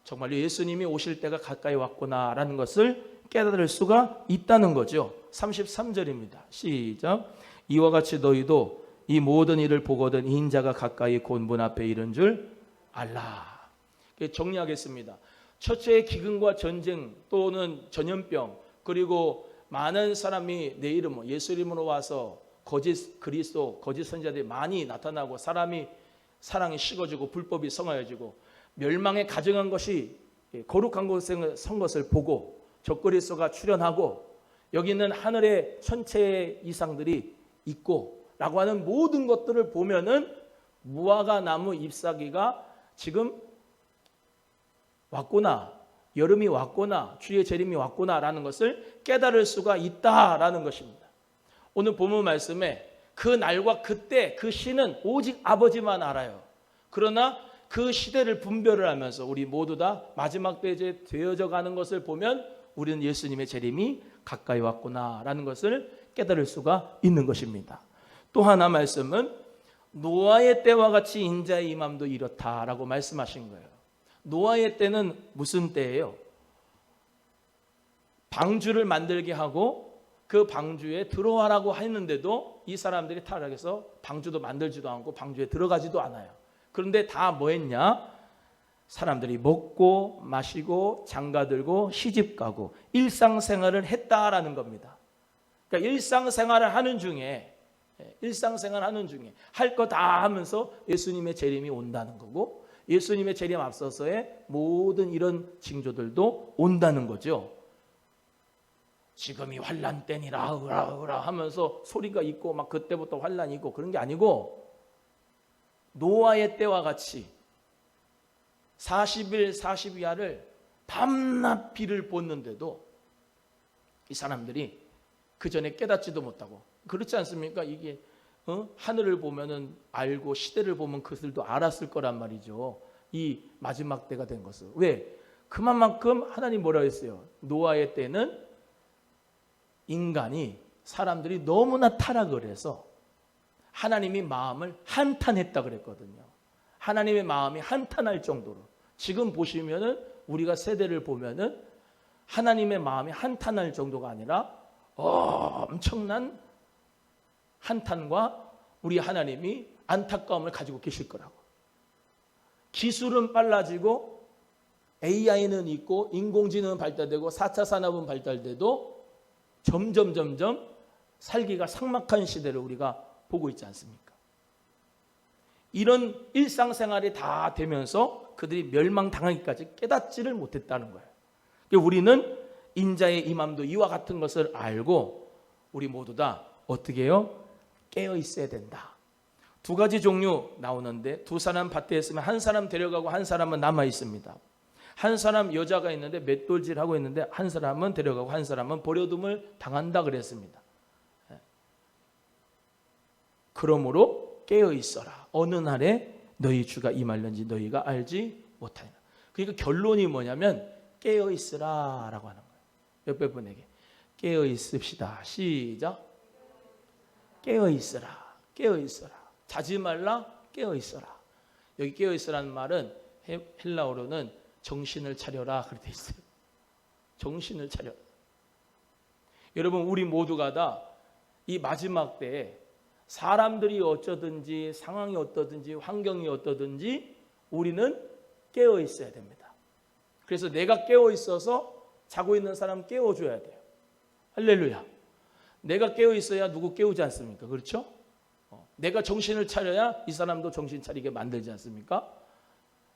정말 예수님이 오실 때가 가까이 왔구나라는 것을 깨달을 수가 있다는 거죠. 33절입니다. 시작. 이와 같이 너희도 이 모든 일을 보거든 인자가 가까이 곧 문 앞에 이른 줄 알라. 정리하겠습니다. 처처의 기근과 전쟁 또는 전염병, 그리고 많은 사람이 내 이름, 예수 이름으로 와서 거짓 그리스도, 거짓 선지자들이 많이 나타나고 사랑이 식어지고 불법이 성하여지고 멸망에 가증한 것이 거룩한 곳에 선 것을 보고 적그리스도가 출현하고 여기 있는 하늘의 천체의 이상들이 있고 라고 하는 모든 것들을 보면은 무화과 나무 잎사귀가 지금 왔구나, 여름이 왔구나, 주의 재림이 왔구나라는 것을 깨달을 수가 있다라는 것입니다. 오늘 본문 말씀에 그 날과 그때 그 시는 오직 아버지만 알아요. 그러나 그 시대를 분별을 하면서 우리 모두 다 마지막 때에 되어져 가는 것을 보면 우리는 예수님의 재림이 가까이 왔구나라는 것을 깨달을 수가 있는 것입니다. 또 하나 말씀은 노아의 때와 같이 인자의 임함도 이렇다라고 말씀하신 거예요. 노아의 때는 무슨 때예요? 방주를 만들게 하고 그 방주에 들어와라고 했는데도 이 사람들이 타락해서 방주도 만들지도 않고 방주에 들어가지도 않아요. 그런데 다 뭐 했냐? 사람들이 먹고 마시고 장가들고 시집가고 일상생활을 했다라는 겁니다. 그러니까 일상생활을 하는 중에 할 거 다 하면서 예수님의 재림이 온다는 거고 예수님의 재림 앞서서의 모든 이런 징조들도 온다는 거죠. 지금이 환란 때니라 으라 하면서 소리가 있고 막 그때부터 환란이 있고 그런 게 아니고 노아의 때와 같이 40일 40야를 밤낮 비를 꽂는데도 이 사람들이 그 전에 깨닫지도 못하고 그렇지 않습니까? 이게 하늘을 보면은 알고 시대를 보면 그들도 알았을 거란 말이죠. 이 마지막 때가 된 것을. 왜? 그만큼 하나님 뭐라 했어요? 노아의 때는 인간이 사람들이 너무나 타락을 해서 하나님이 마음을 한탄했다 그랬거든요. 하나님의 마음이 한탄할 정도로. 지금 보시면은 우리가 세대를 보면은 하나님의 마음이 한탄할 정도가 아니라 엄청난 한탄과 우리 하나님이 안타까움을 가지고 계실 거라고. 기술은 빨라지고 AI는 있고 인공지능은 발달되고 4차 산업은 발달돼도 점점 살기가 삭막한 시대를 우리가 보고 있지 않습니까? 이런 일상생활이 다 되면서 그들이 멸망당하기까지 깨닫지를 못했다는 거예요. 우리는 인자의 임함도 이와 같은 것을 알고 우리 모두 다 어떻게 해요? 깨어 있어야 된다. 두 가지 종류 나오는데 두 사람 밭에 있으면 한 사람 데려가고 한 사람은 남아 있습니다. 한 사람 여자가 있는데 맷돌질하고 있는데 한 사람은 데려가고 한 사람은 버려둠을 당한다 그랬습니다. 그러므로 깨어 있어라. 어느 날에 너희 주가 임할는지 너희가 알지 못하리라. 그러니까 결론이 뭐냐면 깨어 있으라라고 하는 거예요. 옆에 분에게 깨어 있읍시다. 시작. 깨어 있으라. 깨어 있어라. 자지 말라. 깨어 있어라. 여기 깨어 있으라는 말은 헬라어로는 정신을 차려라 그렇게 돼 있어요. 정신을 차려라. 여러분 우리 모두가 다 이 마지막 때에 사람들이 어쩌든지 상황이 어떠든지 환경이 어떠든지 우리는 깨어 있어야 됩니다. 그래서 내가 깨어 있어서 자고 있는 사람 깨워줘야 돼요. 할렐루야. 내가 깨어 있어야 누구 깨우지 않습니까? 그렇죠? 내가 정신을 차려야 이 사람도 정신 차리게 만들지 않습니까?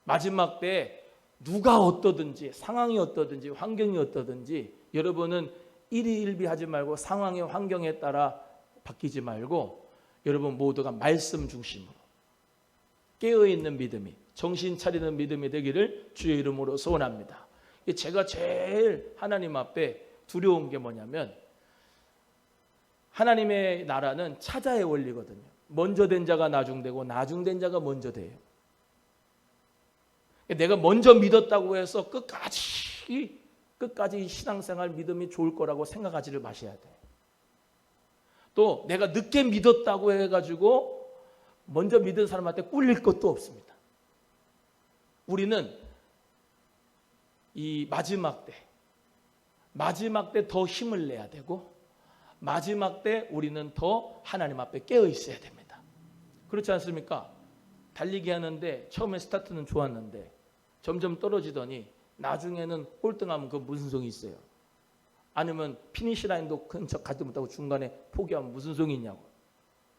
마지막 때 누가 어떠든지 상황이 어떠든지 환경이 어떠든지 여러분은 일희일비하지 말고 상황의 환경에 따라 바뀌지 말고 여러분 모두가 말씀 중심으로 깨어있는 믿음이 정신 차리는 믿음이 되기를 주의 이름으로 소원합니다. 제가 제일 하나님 앞에 두려운 게 뭐냐면 하나님의 나라는 차자의 원리거든요. 먼저 된 자가 나중되고 나중된 자가 먼저 돼요. 내가 먼저 믿었다고 해서 끝까지 신앙생활 믿음이 좋을 거라고 생각하지를 마셔야 돼요. 또 내가 늦게 믿었다고 해가지고 먼저 믿은 사람한테 꿀릴 것도 없습니다. 우리는 이 마지막 때 더 힘을 내야 되고 마지막 때 우리는 더 하나님 앞에 깨어 있어야 됩니다. 그렇지 않습니까? 달리기 하는데 처음에 스타트는 좋았는데 점점 떨어지더니 나중에는 꼴등하면 그 무슨 소용이 있어요? 아니면 피니시 라인도 근처 가지 못하고 중간에 포기하면 무슨 소용이 있냐고.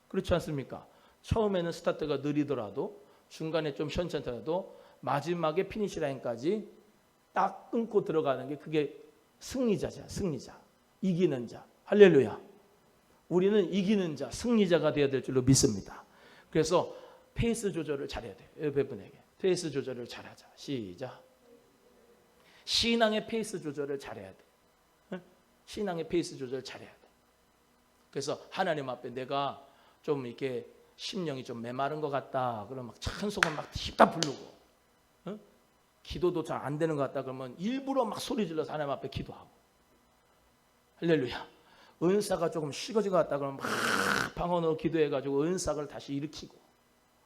그렇지 않습니까? 처음에는 스타트가 느리더라도 중간에 좀 현찮더라도 마지막에 피니시 라인까지 딱 끊고 들어가는 게 그게 승리자죠. 승리자. 이기는 자. 할렐루야. 우리는 이기는 자, 승리자가 되어야 될 줄로 믿습니다. 그래서 페이스 조절을 잘해야 돼요. 옆에 분에게. 페이스 조절을 잘하자. 시작. 신앙의 페이스 조절을 잘해야 돼. 신앙의 페이스 조절 잘해야 돼. 그래서 하나님 앞에 내가 좀 이렇게 심령이 좀 메마른 것 같다. 그러면 막 찬송을 막 힙다 부르고, 기도도 잘 안 되는 것 같다. 그러면 일부러 막 소리 질러서 하나님 앞에 기도하고. 할렐루야. 은사가 조금 식어진 것 같다. 그러면 막 방언으로 기도해가지고 은사를 다시 일으키고.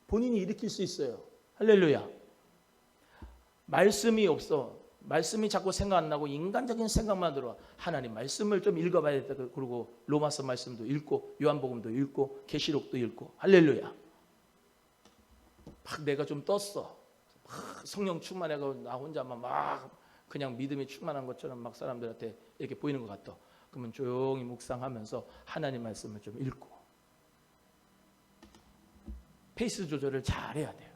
본인이 일으킬 수 있어요. 할렐루야. 말씀이 없어. 말씀이 자꾸 생각 안 나고 인간적인 생각만 들어와. 하나님 말씀을 좀 읽어봐야 돼. 그리고 로마서 말씀도 읽고 요한복음도 읽고 계시록도 읽고. 할렐루야. 막 내가 좀 떴어. 막 성령 충만해가지고 나 혼자만 막 그냥 믿음이 충만한 것처럼 막 사람들한테 이렇게 보이는 것 같아. 그러면 조용히 묵상하면서 하나님 말씀을 좀 읽고. 페이스 조절을 잘해야 돼요.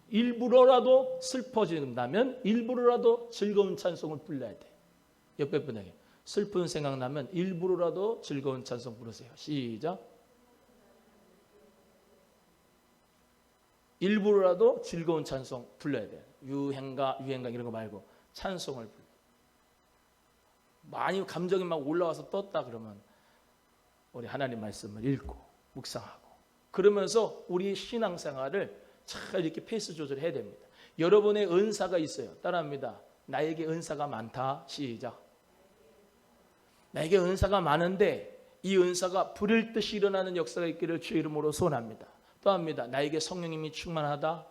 일부러라도 슬퍼진다면 일부러라도 즐거운 찬송을 불러야 돼. 옆에 분에게 슬픈 생각나면 일부러라도 즐거운 찬송 부르세요. 시작. 일부러라도 즐거운 찬송 불러야 돼요. 유행가 이런 거 말고 찬송을 불러. 많이 감정이 막 올라와서 떴다 그러면 우리 하나님 말씀을 읽고 묵상하고 그러면서 우리 신앙생활을 잘 이렇게 페이스 조절해야 됩니다. 여러분의 은사가 있어요. 따라합니다. 나에게 은사가 많다. 시작. 나에게 은사가 많은데 이 은사가 불일 듯이 일어나는 역사가 있기를 주의 이름으로 소원합니다. 또 합니다. 나에게 성령님이 충만하다.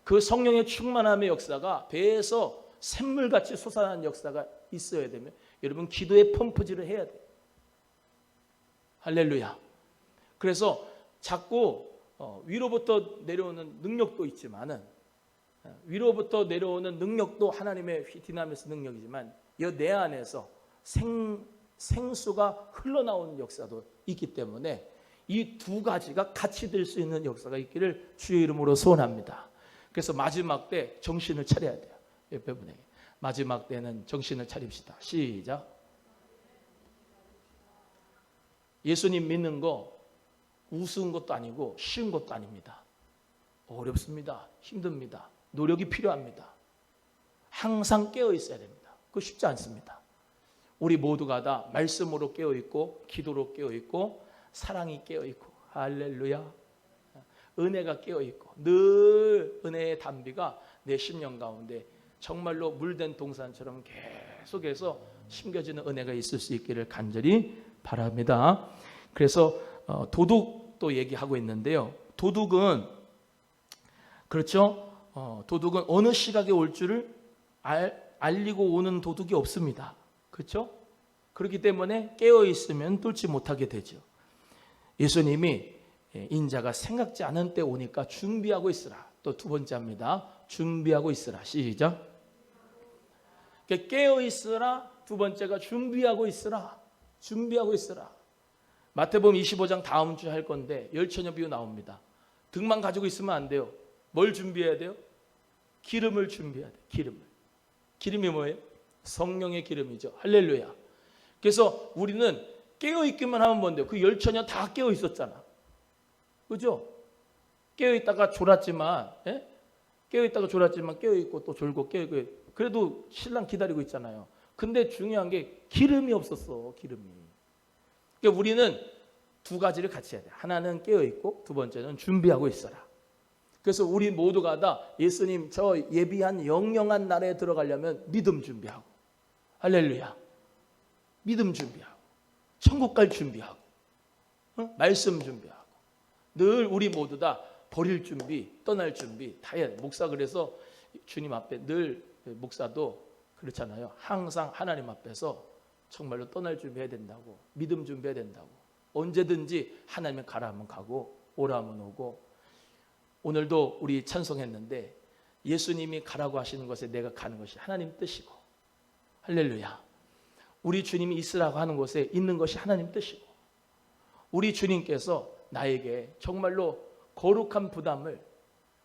그 성령의 충만함의 역사가 배에서 샘물같이 솟아나는 역사가 있어야 되면 여러분 기도의 펌프질을 해야 돼요. 할렐루야. 그래서 자꾸 위로부터 내려오는 능력도 있지만은 위로부터 내려오는 능력도 하나님의 디나미스 능력이지만 내 안에서 생수가 흘러나오는 역사도 있기 때문에 이 두 가지가 같이 될 수 있는 역사가 있기를 주의 이름으로 소원합니다. 그래서 마지막 때 정신을 차려야 돼요. 옆에 분에게 마지막 때는 정신을 차립시다. 시작. 예수님 믿는 거 우스운 것도 아니고 쉬운 것도 아닙니다. 어렵습니다. 힘듭니다. 노력이 필요합니다. 항상 깨어 있어야 됩니다. 그거 쉽지 않습니다. 우리 모두가 다 말씀으로 깨어 있고 기도로 깨어 있고 사랑이 깨어 있고 할렐루야. 은혜가 깨어 있고 늘 은혜의 담비가 내 심령 가운데 정말로 물된 동산처럼 계속해서 심겨지는 은혜가 있을 수 있기를 간절히 바랍니다. 그래서 도둑도 얘기하고 있는데요. 도둑은 그렇죠. 도둑은 어느 시각에 올 줄을 알리고 오는 도둑이 없습니다. 그렇죠? 그렇기 때문에 깨어 있으면 뚫지 못하게 되죠. 예수님이 인자가 생각지 않은 때 오니까 준비하고 있으라. 또 두 번째입니다. 준비하고 있으라. 시작. 깨어 있으라. 두 번째가 준비하고 있으라. 준비하고 있으라. 마태복음 25장 다음 주에 할 건데 열처녀 비유 나옵니다. 등만 가지고 있으면 안 돼요. 뭘 준비해야 돼요? 기름을 준비해야 돼요. 기름을. 기름이 뭐예요? 성령의 기름이죠. 할렐루야. 그래서 우리는 깨어있기만 하면 뭔데요? 그 열처녀 다 깨어 있었잖아. 그죠? 깨어있다가 졸았지만, 깨어있고 또 졸고 깨어있고 그래도 신랑 기다리고 있잖아요. 근데 중요한 게 기름이 없었어. 기름이. 그러니까 우리는 두 가지를 같이 해야 돼. 하나는 깨어있고 두 번째는 준비하고 있어라. 그래서 우리 모두가 다 예수님 저 예비한 영영한 나라에 들어가려면 믿음 준비하고 할렐루야. 믿음 준비하고 천국 갈 준비하고 말씀 준비하고 늘 우리 모두 다 버릴 준비 떠날 준비 다 해야 돼. 목사 그래서 주님 앞에 늘 목사도 그렇잖아요. 항상 하나님 앞에서 정말로 떠날 준비해야 된다고 믿음 준비해야 된다고 언제든지 하나님이 가라 하면 가고 오라 하면 오고 오늘도 우리 찬송했는데 예수님이 가라고 하시는 것에 내가 가는 것이 하나님 뜻이고 할렐루야. 우리 주님이 있으라고 하는 곳에 있는 것이 하나님 뜻이고 우리 주님께서 나에게 정말로 거룩한 부담을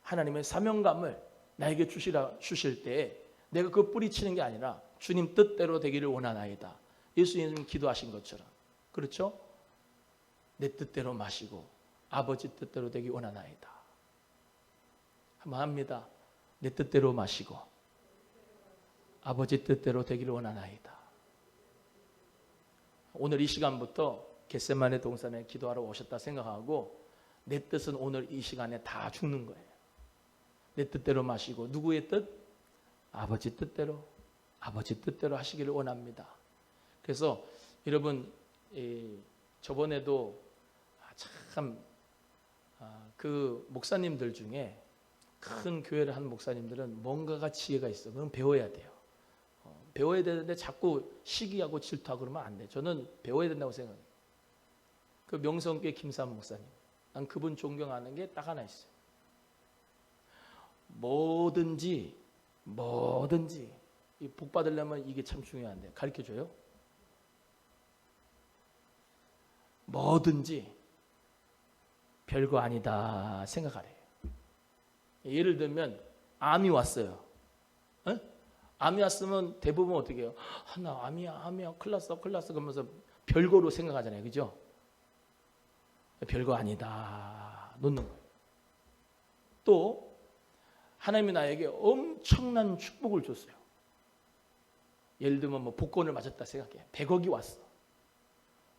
하나님의 사명감을 나에게 주실 때에 내가 그 뿌리치는 게 아니라 주님 뜻대로 되기를 원하나이다. 예수님 기도하신 것처럼 그렇죠? 내 뜻대로 마시고 아버지 뜻대로 되기 원하나이다. 한번 합니다. 내 뜻대로 마시고 아버지 뜻대로 되기를 원하나이다. 오늘 이 시간부터 겟세마네 동산에 기도하러 오셨다 생각하고 내 뜻은 오늘 이 시간에 다 죽는 거예요. 내 뜻대로 마시고 누구의 뜻? 아버지 뜻대로 하시기를 원합니다. 그래서 여러분 저번에도 참 그 목사님들 중에 큰 교회를 한 목사님들은 뭔가가 지혜가 있어. 그건 배워야 돼요. 배워야 되는데 자꾸 시기하고 질투하고 그러면 안 돼. 저는 배워야 된다고 생각해요. 그 명성교회 김삼 목사님. 난 그분 존경하는 게 딱 하나 있어요. 뭐든지 이 복 받으려면 이게 참 중요한데 가르쳐줘요. 뭐든지 별거 아니다 생각하래요. 예를 들면 암이 왔어요. 암이 왔으면 대부분 어떻게 해요? 나 암이야, 큰일 났어 그러면서 별거로 생각하잖아요. 그죠? 별거 아니다 놓는 거예요. 또 하나님이 나에게 엄청난 축복을 줬어요. 예를 들면 뭐 복권을 맞았다 생각해. 100억이 왔어.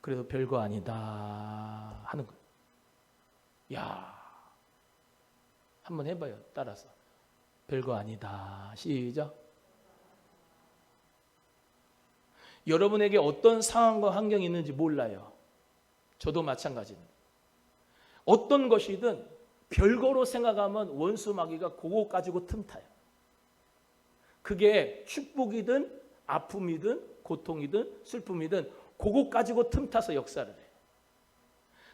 그래도 별거 아니다 하는 거예요. 야, 한번 해봐요. 따라서. 별거 아니다. 시작. 여러분에게 어떤 상황과 환경이 있는지 몰라요. 저도 마찬가지입니다. 어떤 것이든 별거로 생각하면 원수 마귀가 그거 가지고 틈타요. 그게 축복이든 아픔이든 고통이든 슬픔이든 그거 가지고 틈타서 역사를 해요.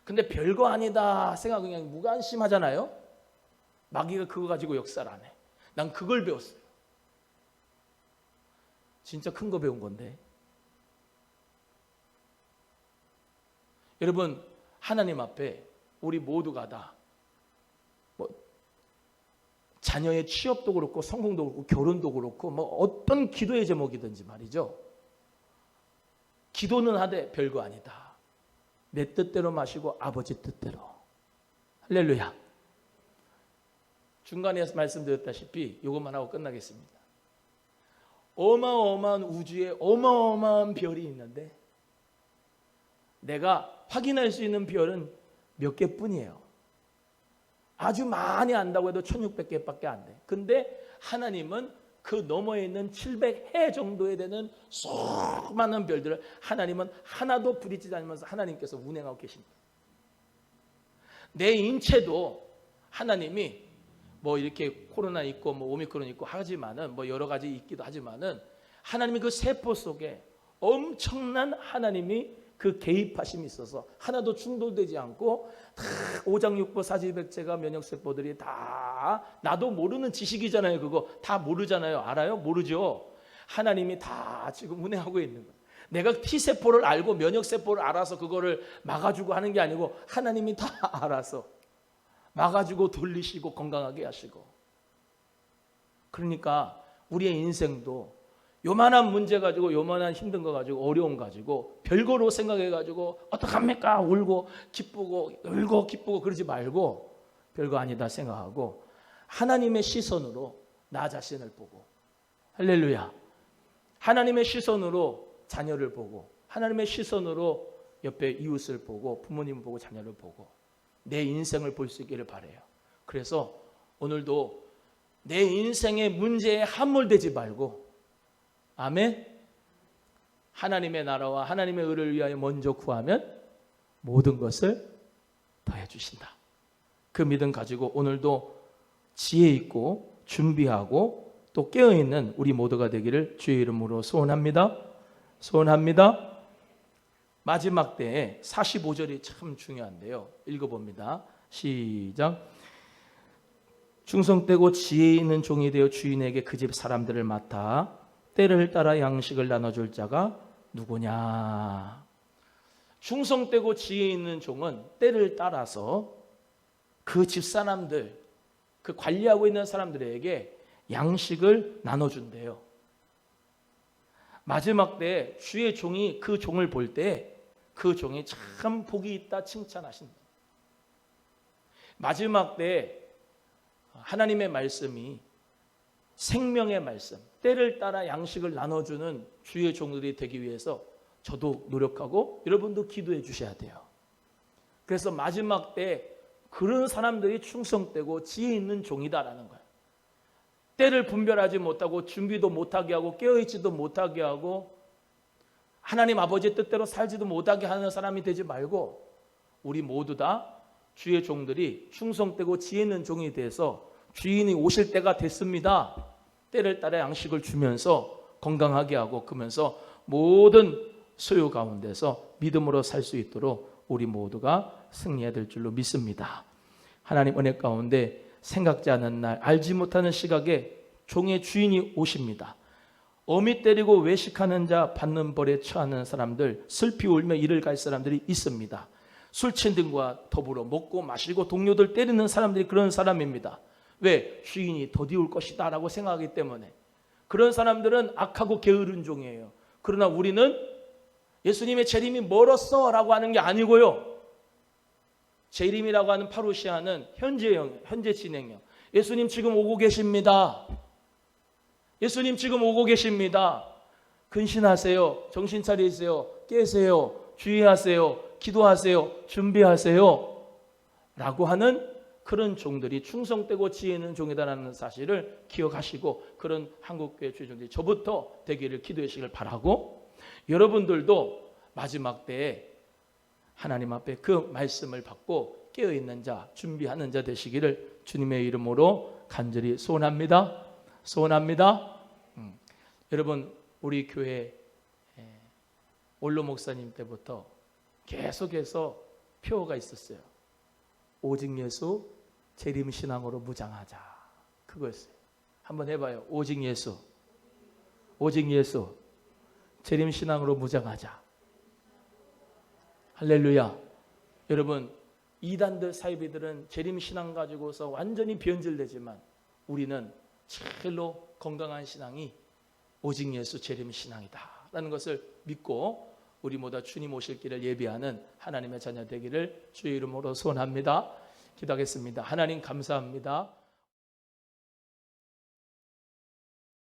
근데 별거 아니다 생각 그냥 무관심하잖아요. 마귀가 그거 가지고 역사를 안 해. 난 그걸 배웠어요. 진짜 큰 거 배운 건데. 여러분, 하나님 앞에 우리 모두가 다 자녀의 취업도 그렇고 성공도 그렇고 결혼도 그렇고 어떤 기도의 제목이든지 말이죠. 기도는 하되 별거 아니다. 내 뜻대로 마시고 아버지 뜻대로. 할렐루야. 중간에 말씀드렸다시피 이것만 하고 끝나겠습니다. 어마어마한 우주에 어마어마한 별이 있는데 내가 확인할 수 있는 별은 몇 개뿐이에요. 아주 많이 안다고 해도 1600개밖에 안 돼. 근데 하나님은 그 너머에 있는 700해 정도에 되는 수많은 별들을 하나님은 하나도 부딪히지 않으면서 하나님께서 운행하고 계십니다. 내 인체도 하나님이 이렇게 코로나 있고 오미크론 있고 하지만은 여러 가지 있기도 하지만은 하나님이 그 세포 속에 엄청난 하나님이 그 개입하심이 있어서 하나도 충돌되지 않고 다 오장육부 사지백체가 면역세포들이 다 나도 모르는 지식이잖아요. 그거 다 모르잖아요. 알아요? 모르죠. 하나님이 다 지금 운행하고 있는 거예요. 내가 T세포를 알고 면역세포를 알아서 그거를 막아주고 하는 게 아니고 하나님이 다 알아서 막아주고 돌리시고 건강하게 하시고. 그러니까 우리의 인생도 요만한 문제 가지고 요만한 힘든 거 가지고 어려움 가지고 별거로 생각해 가지고 어떡합니까? 울고 기쁘고 그러지 말고 별거 아니다 생각하고 하나님의 시선으로 나 자신을 보고 할렐루야. 하나님의 시선으로 자녀를 보고 하나님의 시선으로 옆에 이웃을 보고 부모님을 보고 자녀를 보고 내 인생을 볼 수 있기를 바라요. 그래서 오늘도 내 인생의 문제에 함몰되지 말고 아멘. 하나님의 나라와 하나님의 의를 위하여 먼저 구하면 모든 것을 더해 주신다. 그 믿음 가지고 오늘도 지혜 있고 준비하고 또 깨어있는 우리 모두가 되기를 주의 이름으로 소원합니다. 소원합니다. 마지막 때에 45절이 참 중요한데요. 읽어봅니다. 시작. 충성되고 지혜 있는 종이 되어 주인에게 그 집 사람들을 맡아 때를 따라 양식을 나눠줄 자가 누구냐. 충성되고 지혜 있는 종은 때를 따라서 그 집사람들, 그 관리하고 있는 사람들에게 양식을 나눠준대요. 마지막 때 주의 종이 그 종을 볼 때 그 종이 참 복이 있다 칭찬하신다. 마지막 때 하나님의 말씀이 생명의 말씀, 때를 따라 양식을 나눠주는 주의 종들이 되기 위해서 저도 노력하고 여러분도 기도해 주셔야 돼요. 그래서 마지막 때 그런 사람들이 충성되고 지혜 있는 종이다라는 거예요. 때를 분별하지 못하고 준비도 못하게 하고 깨어있지도 못하게 하고 하나님 아버지의 뜻대로 살지도 못하게 하는 사람이 되지 말고 우리 모두 다 주의 종들이 충성되고 지혜 있는 종이 돼서 주인이 오실 때가 됐습니다. 때를 따라 양식을 주면서 건강하게 하고 그러면서 모든 소유 가운데서 믿음으로 살 수 있도록 우리 모두가 승리해야 될 줄로 믿습니다. 하나님 은혜 가운데 생각지 않은 날 알지 못하는 시각에 종의 주인이 오십니다. 어미 때리고 외식하는 자 받는 벌에 처하는 사람들 슬피 울며 이를 갈 사람들이 있습니다. 술 취한 등과 더불어 먹고 마시고 동료들 때리는 사람들이 그런 사람입니다. 왜? 주인이 더디올 것이다 라고 생각하기 때문에. 그런 사람들은 악하고 게으른 종이에요. 그러나 우리는 예수님의 재림이 멀었어 라고 하는 게 아니고요. 재림이라고 하는 파루시아는 현재 진행형. 예수님 지금 오고 계십니다. 예수님 지금 오고 계십니다. 근신하세요. 정신 차리세요. 깨세요. 주의하세요. 기도하세요. 준비하세요. 라고 하는 그런 종들이 충성되고 지혜 있는 종이다라는 사실을 기억하시고 그런 한국교회 주종들이 저부터 되기를 기도해 주시길 바라고, 여러분들도 마지막 때에 하나님 앞에 그 말씀을 받고 깨어있는 자, 준비하는 자 되시기를 주님의 이름으로 간절히 소원합니다. 소원합니다. 여러분, 우리 교회 올로 목사님 때부터 계속해서 표어가 있었어요. 오직 예수, 재림신앙으로 무장하자. 그거였어요. 한번 해봐요. 오직 예수, 오직 예수, 재림신앙으로 무장하자. 할렐루야. 여러분, 이단들 사이비들은 재림신앙 가지고서 완전히 변질되지만 우리는 제일로 건강한 신앙이 오직 예수 재림신앙이다 라는 것을 믿고 우리 모두 주님 오실 길을 예비하는 하나님의 자녀 되기를 주의 이름으로 소원합니다. 기도하겠습니다. 하나님 감사합니다.